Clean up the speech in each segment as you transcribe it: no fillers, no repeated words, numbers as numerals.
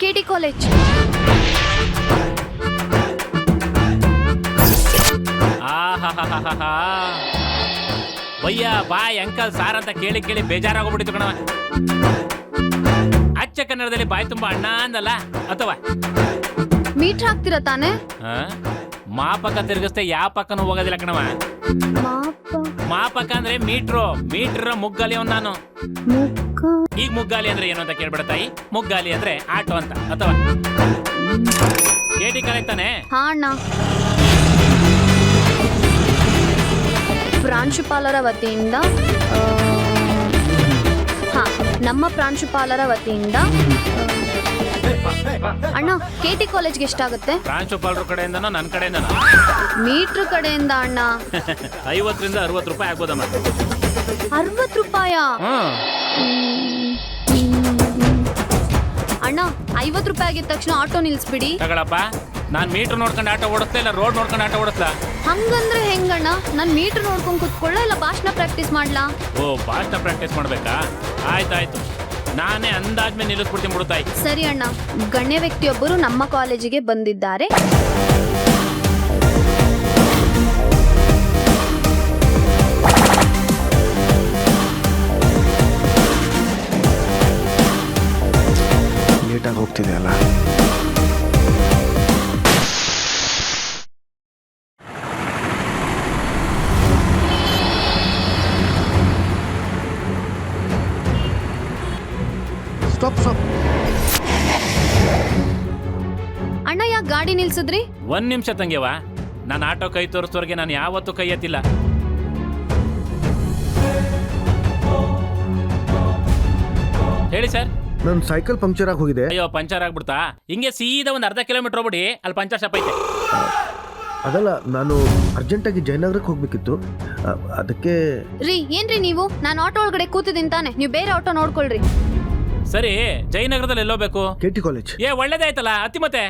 KT college. ಭಯ್ಯ boy uncle sir ಅಂತ ಕೇಳಿ ಕೇಳಿ ಬೇಜಾರಾಗೋಗ್ಬಿಟ್ಟಿತ್ತು ಕಣವ. ಅಚ್ಚ ಕನ್ನಡದಲ್ಲಿ ಬಾಯ್ ತುಂಬಾ ಅಣ್ಣ ಅಂದಲ್ಲ ಅಥವಾ ಮೀಟರ್ ಹಾಕ್ತಿರ ತಾನೆ? ಮಾಪಕ ತಿರ್ಗಿಸ್ತೆ ಯಾವ ಪಕ್ಕನೂ ಹೋಗೋದಿಲ್ಲ ಕಣವ. ಮಾಪಕ ಅಂದ್ರೆ ಮೀಟ್ರು, ಮೀಟರ್ ಮುಗ್ಗಾಲಿ ಅವ್ನು ನಾನು. ಈಗ ಮುಗ್ಗಾಲಿ ಅಂದ್ರೆ ಏನು ಅಂತ ಕೇಳ್ಬಿಡ ತಾಯಿ. ಮುಗ್ಗಾಲಿ ಅಂದ್ರೆ ಆಟೋ ಅಂತ ಅಥವಾ KT ಕಾಲೇಜ್ ತಾನೆ? ಹಾ ಅಣ್ಣ. ಪ್ರಾಂಶುಪಾಲರ ವತಿಯಿಂದ ನಮ್ಮ ಪ್ರಾಂಶುಪಾಲರ ವತಿಯಿಂದ ಅಣ್ಣ KT ಕಾಲೇಜ್ಗೆ ಎಷ್ಟಾಗುತ್ತೆ? ಪ್ರಾಂಶುಪಾಲರ ಕಡೆಯಿಂದನೋ ನನ್ನ ಕಡೆಯಿಂದನೋ? ಮೀಟ್ರ್ ಕಡೆಯಿಂದ ಅಣ್ಣ. 50 ರಿಂದ 60 ರೂಪಾಯಿ ಆಗ್ಬೋದಮ್ಮ. 60 ರೂಪಾಯ ಅಣ್ಣ? 50 ರೂಪಾಯಿ ಆಗಿದ ತಕ್ಷಣ ಆಟೋ ನಿಲ್ಸ್ಬಿಡಿ. ತಗೊಳಪ್ಪ, ನಾನ್ ಮೀಟರ್ ನೋಡ್ಕೊಂಡು ಆಟೋ ಓಡಿಸ್ತಾ ಇಲ್ಲ ರೋಡ್ ನೋಡ್ಕೊಂಡು ಆಟೋ ಓಡಿಸ್ಲಾ? ಹಂಗಂದ್ರೆ ಹೆಂಗಣ್ಣ? ನಾನ್ ಮೀಟರ್ ನೋಡ್ಕೊಂಡ್ ಕುತ್ಕೊಳ್ಳ ಇಲ್ಲ ಭಾಷಣ ಪ್ರಾಕ್ಟೀಸ್ ಮಾಡ್ಲಾ? ಓ, ಭಾಷಣ ಪ್ರಾಕ್ಟೀಸ್ ಮಾಡ್ಬೇಕಾ? ಆಯ್ತಾಯ್ತು, ನಾನೇ ಅಂದಾಜ್ಮೇಲೆ ನಿಲ್ಲಿಸ್ಬಿಡ್ತೀನಿ ಬಿಡುತ್ತಾಯಿ. ಸರಿ ಅಣ್ಣ. ಗಣ್ಯ ವ್ಯಕ್ತಿಯೊಬ್ಬರು ನಮ್ಮ ಕಾಲೇಜಿಗೆ ಬಂದಿದ್ದಾರೆ. ಲೇಟಾಗಿ ಹೋಗ್ತಿದೆ ಅಲ್ಲ. ಅಣ್ಣ, ಯಾಕೆ ಗಾಡಿ ನಿಲ್ಸಿದ್ರಿ? 1 ನಿಮಿಷ ತಂಗ್ಯವ, ನಾನು ಆಟೋ ಕೈ ತೋರಿಸೋರ್ಗೆ ನಾನು ಯಾವತ್ತೂ ಕೈ ಎತ್ತಿಲ್ಲ. ಹೇಳಿ ಸರ್. ನನ್ನ ಸೈಕಲ್ ಪಂಕ್ಚರ್ ಆಗಿ ಹೋಗಿದೆ. ಅಯ್ಯೋ, ಪಂಚರ್ ಆಗ್ಬಿಡ್ತಾ? ಹಿಂಗೆ ಸೀದಾ ಒಂದು ಅರ್ಧ ಕಿಲೋಮೀಟರ್ ಹೋಗ್ಬಿಡಿ, ಅಲ್ಲಿ ಪಂಚರ್ ಶಾಪ್ ಐತೆ. ಅದಲ್ಲ, ನಾನು ಅರ್ಜೆಂಟಾಗಿ ಜಯನಗರಕ್ಕೆ ಹೋಗ್ಬೇಕಿತ್ತು, ಅದಕ್ಕೆ. ರೀ, ಏನ್ರಿ ನೀವು? ನಾನು ಆಟೋ ಒಳಗಡೆ ಕೂತಿದ್ದೀನಿ ತಾನೆ, ನೀವು ಬೇರೆ ಆಟೋ ನೋಡ್ಕೊಳ್ರಿ. ಸರಿ, ಜಯನಗರದಲ್ಲಿ ಎಲ್ಲೋಬೇಕು? KT college. ಒಳ್ಳೇದಾಯ್ತಲ್ಲ, ಹತ್ತಿ ಮತ್ತೆ.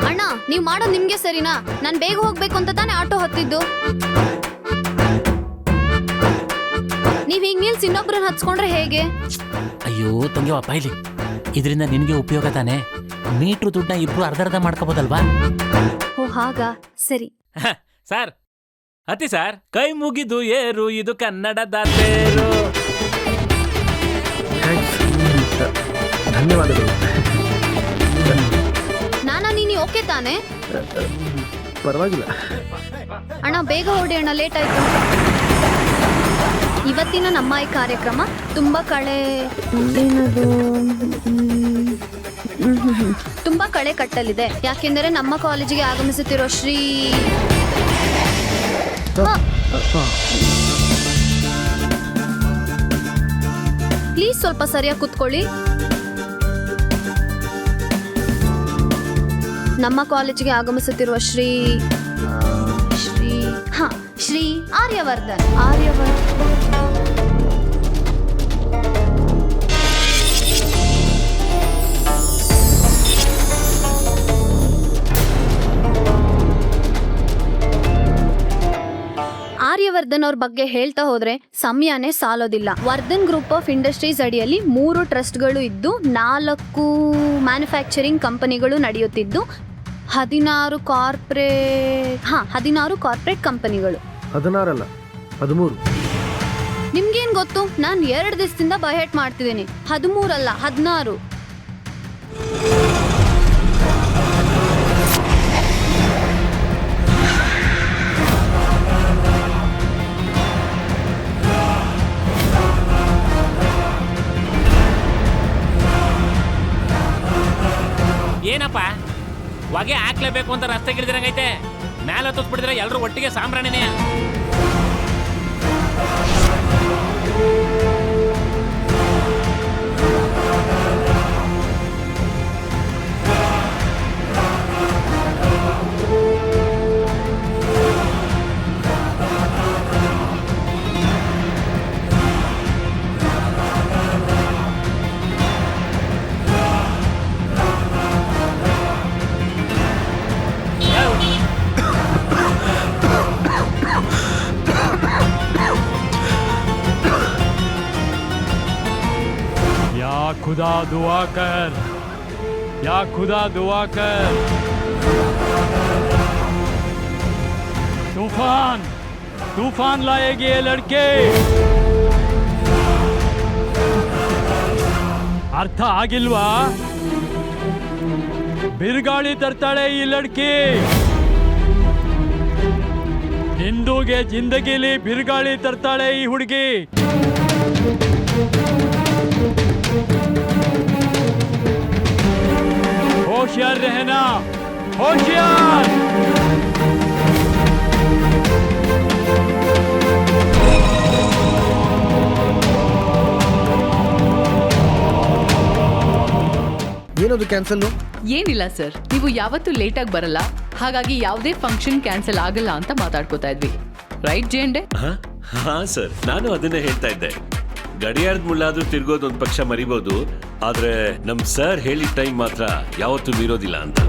ಅಣ್ಣ, ನೀವ್ ಮಾಡೋದು ನಿಮ್ಗೆ ಸರಿನಾ? ನಾನ್ ಬೇಗ ಹೋಗ್ಬೇಕು ಅಂತ ತಾನೆ ಆಟೋ ಹತ್ತಿದ್ದು. ನೀವ್ ಹೀಗ್ ನಿಲ್ಸಿ ಇನ್ನೊಬ್ರನ್ನ ಹತ್ಸ್ಕೊಂಡ್ರೆ ಹೇಗೆ? ಅಯ್ಯೋ ತಂಗ್ಯವ, ಬಾಯ್ಲಿ, ಇದರಿಂದ ನಿನಗೆ ಉಪಯೋಗ ತಾನೆ. ಮೀಟ್ರು ದುಡ್ಡನ್ನ ಇಬ್ರು ಅರ್ಧ ಮಾಡ್ಕೋಬೋದಲ್ವಾ? ಓ, ಹಾಗಾ? ಸರಿ. ಸರ್, ಹತ್ತಿ ಸರ್. ಕೈ ಮುಗಿದು ಏರು, ಇದು ಕನ್ನಡದ ತೇರು. ಧನ್ಯವಾದಗಳು. ನೀನು ಓಕೆ ತಾನೆ? ಪರವಾಗಿಲ್ಲ ಅಣ್ಣ, ಬೇಗ ಹೊರಡಿ ಅಣ್ಣ, ಲೇಟ್ ಆಯ್ತು. ಇವತ್ತಿನ ನಮ್ಮ ಈ ಕಾರ್ಯಕ್ರಮ ತುಂಬಾ ಕಳೆ ಕಟ್ಟಲಿದೆ. ಯಾಕೆಂದರೆ ನಮ್ಮ ಕಾಲೇಜಿಗೆ ಆಗಮಿಸುತ್ತಿರೋ ಶ್ರೀ ಪ್ಲೀಸ್ ಸ್ವಲ್ಪ ಸರಿಯಾಗಿ ಕೂತ್ಕೊಳ್ಳಿ. ನಮ್ಮ ಕಾಲೇಜಿಗೆ ಆಗಮಿಸುತ್ತಿರುವ ಶ್ರೀ ಆರ್ಯವರ್ಧನ್. ಆರ್ಯವರ್ಧನ್ ಅವ್ರ ಬಗ್ಗೆ ಹೇಳ್ತಾ ಹೋದ್ರೆ ಸಮಯನೇ ಸಾಲೋದಿಲ್ಲ. ವರ್ಧನ್ ಗ್ರೂಪ್ ಆಫ್ ಇಂಡಸ್ಟ್ರೀಸ್ ಅಡಿಯಲ್ಲಿ 3 ಟ್ರಸ್ಟ್ಗಳು ಇದ್ದು 4 ಮ್ಯಾನುಫ್ಯಾಕ್ಚರಿಂಗ್ ಕಂಪನಿಗಳು ನಡೆಯುತ್ತಿದ್ದು 16 ಕಾರ್ಪೊರೇಟ್ ಕಂಪನಿಗಳು. 16 ಅಲ್ಲ, 13. ನಿಮ್ಗೇನ್ ಗೊತ್ತು? ನಾನು 2 ದಿವಸದಿಂದ ಬೈಹೆಟ್ ಮಾಡ್ತಿದ್ದೀನಿ. 13 ಅಲ್ಲ, 16. ಏನಪ್ಪ ಹೊಗೆ ಹಾಕ್ಲೇಬೇಕು ಅಂತ ರಸ್ತೆ ಗಿಳಿದಿರಂಗೈತೆ. ಮ್ಯಾಲ ತುಸ್ಬಿಡಿದ್ರೆ ಎಲ್ಲರೂ ಒಟ್ಟಿಗೆ ಸಾಂಬ್ರಾಣಿನೇ. खुदा दुआ कर या खुदा दुआ कर। तूफान तूफान लाएगी ये लड़के। ಅರ್ಥ ಆಗಿಲ್ವಾ? ಬಿರುಗಾಳಿ ತರ್ತಾಳೆ ಈ ಲಡ್ಕಿ. ಹಿಂದೂಗೆ ಜಿಂದಗಿಲಿ ಬಿರುಗಾಳಿ ತರ್ತಾಳೆ ಈ ಹುಡುಗಿ. होशियार रहना, होशियार। ಏನದು ಕ್ಯಾನ್ಸಲ್ಲು? ಏನಿಲ್ಲ ಸರ್, ನೀವು ಯಾವತ್ತೂ ಲೇಟಾಗಿ ಬರಲ್ಲ, ಹಾಗಾಗಿ ಯಾವುದೇ ಫಂಕ್ಷನ್ ಕ್ಯಾನ್ಸಲ್ ಆಗಲ್ಲ ಅಂತ ಮಾತಾಡ್ಕೋತಾ ಇದ್ವಿ. ರೈಟ್ ಜೇಂಡೆ? ಹಾ ಸರ್, ನಾನು ಅದನ್ನೇ ಹೇಳ್ತಾ ಇದ್ದೆ. ಗಡಿಯಾರದ ಮುಳ್ಳಾದ್ರೂ ತಿರ್ಗೋದು ಒಂದು ಪಕ್ಷ ಮರಿಬೋದು, ಆದ್ರೆ ನಮ್ ಸರ್ ಹೇಳಿದ ಟೈಮ್ ಮಾತ್ರ ಯಾವತ್ತೂ ಮೀರೋದಿಲ್ಲ ಅಂತ.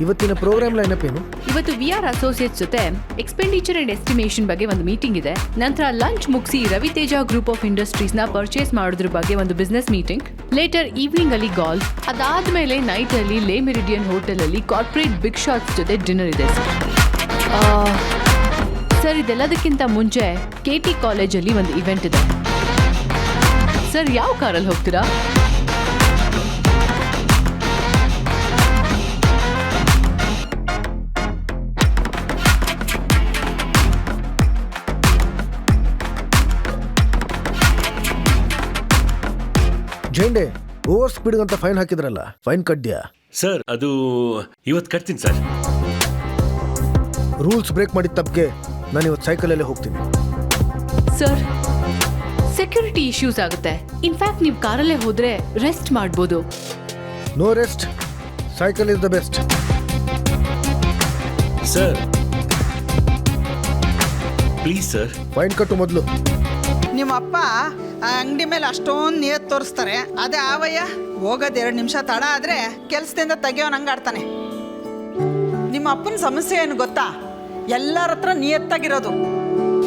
ಇವತ್ತಿನ ಪ್ರೋಗ್ರಾಮ್ ಲೈನಪ್ ಏನು? ಇವತ್ತು VR ಅಸೋಸಿಯೇಟ್ಸ್ ಜೊತೆ ಎಕ್ಸ್ಪೆಂಡಿಚರ್ ಅಂಡ್ ಎಸ್ಟಿಮೇಷನ್ ಬಗ್ಗೆ ಒಂದು ಮೀಟಿಂಗ್ ಇದೆ. ನಂತರ ಲಂಚ್ ಮುಗಿಸಿ ರವಿತೇಜ ಗ್ರೂಪ್ ಆಫ್ ಇಂಡಸ್ಟ್ರೀಸ್ ನ ಪರ್ಚೇಸ್ ಮಾಡೋದ್ರ ಬಗ್ಗೆ ಒಂದು ಬಿಸ್ನೆಸ್ ಮೀಟಿಂಗ್. ಲೇಟರ್ ಈವ್ನಿಂಗ್ ಅಲ್ಲಿ ಗಾಲ್ಫ್, ಅದಾದ್ಮೇಲೆ ನೈಟ್ ಅಲ್ಲಿ ಲೇ ಮೆರಿಡಿಯನ್ ಹೋಟೆಲ್ ಅಲ್ಲಿ ಕಾರ್ಪೊರೇಟ್ ಬಿಗ್ ಶಾಟ್ಸ್ ಜೊತೆ ಡಿನ್ನರ್ ಇದೆ ಸರ್. ಇದೆಲ್ಲದಕ್ಕಿಂತ ಮುಂಚೆ KT ಕಾಲೇಜಲ್ಲಿ ಒಂದು ಇವೆಂಟ್ ಇದೆ ಸರ್. ಯಾವ ಕಾರಲ್ಲಿ ಹೋಗ್ತೀರಾ? ಜೈಂಡೆ, ಓವರ್ ಸ್ಪೀಡ್ ಅಂತ ಫೈನ್ ಹಾಕಿದ್ರಲ್ಲ, ಫೈನ್ ಕಟ್ದ್ಯಾ? ಸರ್ ಅದು ಇವತ್ತು ಕಟ್ತೀನಿ ಸರ್. ರೂಲ್ಸ್ ಬ್ರೇಕ್ ಮಾಡಿದ ತಪ್ಪಿಗೆ ನಾನು ಇವತ್ತು ಸೈಕಲಲ್ಲೇ ಹೋಗ್ತೀನಿ. ಸರ್, ಸೆಕ್ಯೂರಿಟಿ ಇಶ್ಯೂಸ್ ಆಗುತ್ತೆ. ಇನ್ಫ್ಯಾಕ್ಟ್ ನೀವು ಕಾರಲ್ಲೇ ಹೋದ್ರೆ ರೆಸ್ಟ್ ಮಾಡ್ಬೋದು. No rest, cycle is the best. Sir please sir. Fine ಕಟ್ಟು ಮೊದಲು. ನಿಮ್ಮಪ್ಪ ಆ ಅಂಗಡಿ ಮೇಲೆ ಅಷ್ಟೊಂದು ನಿಯತ್ ತೋರಿಸ್ತಾರೆ, ಅದೇ ಆವಯ್ಯ ಹೋಗೋದು 2 ನಿಮಿಷ ತಡ ಆದ್ರೆ ಕೆಲ್ಸದಿಂದ ತೆಗಿಯೋನ್ ಹಂಗಾಡ್ತಾನೆ. ನಿಮ್ಮ ಅಪ್ಪನ ಸಮಸ್ಯೆ ಏನು ಗೊತ್ತಾ? ಎಲ್ಲರ ಹತ್ರ ನಿಯತ್ತಾಗಿರೋದು.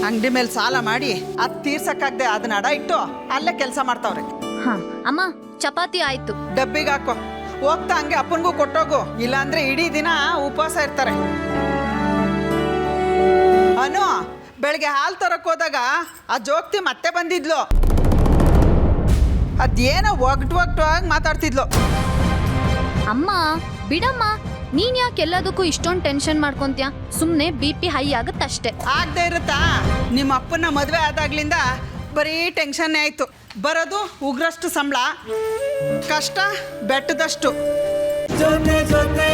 ಅಂಗಡಿ ಮೇಲೆ ಸಾಲ ಮಾಡಿ ಅದು ತೀರ್ಸಕ್ಕಾಗದೆ ಅದನ್ನ ಅಡ ಇಟ್ಟು ಅಲ್ಲೇ ಕೆಲಸ ಮಾಡ್ತಾವ್ರೆ. ಹಾ ಅಮ್ಮ, ಚಪಾತಿ ಆಯ್ತು. ಡಬ್ಬಿಗೆ ಹಾಕೋ, ಹೋಗ್ತಾ ಹಂಗೆ ಅಪ್ಪನಿಗೂ ಕೊಟ್ಟೋಗು, ಇಲ್ಲಾಂದ್ರೆ ಇಡೀ ದಿನ ಉಪವಾಸ ಇರ್ತಾರೆ. ಅನು, ಬೆಳಗ್ಗೆ ಹಾಲು ತರಕ್ ಹೋದಾಗ ಆ ಜೋಗ್ತಿ ಮತ್ತೆ ಬಂದಿದ್ಲು. ಅದೇನೋ ಒಗ್ಟುವಾಗಿ ಮಾತಾಡ್ತಿದ್ಲು. ಅಮ್ಮ ಬಿಡಮ್ಮ, ನೀನ್ ಯಾಕೆ ಎಲ್ಲದಕ್ಕೂ ಇಷ್ಟೊಂದು ಟೆನ್ಷನ್ ಮಾಡ್ಕೊಂತ್ಯಾ? ಸುಮ್ನೆ BP ಹೈ ಆಗುತ್ತಷ್ಟೇ. ಆಗದೆ ಇರುತ್ತಾ? ನಿಮ್ಮ ಅಪ್ಪನ ಮದುವೆ ಆದಾಗ್ಲಿಂದ ಬರೀ ಟೆನ್ಷನ್ನೇ ಆಯ್ತು. ಬರೋದು ಉಗ್ರಷ್ಟು ಸಂಬಳ, ಕಷ್ಟ ಬೆಟ್ಟದಷ್ಟು. ಜೊತೆ ಜೊತೆ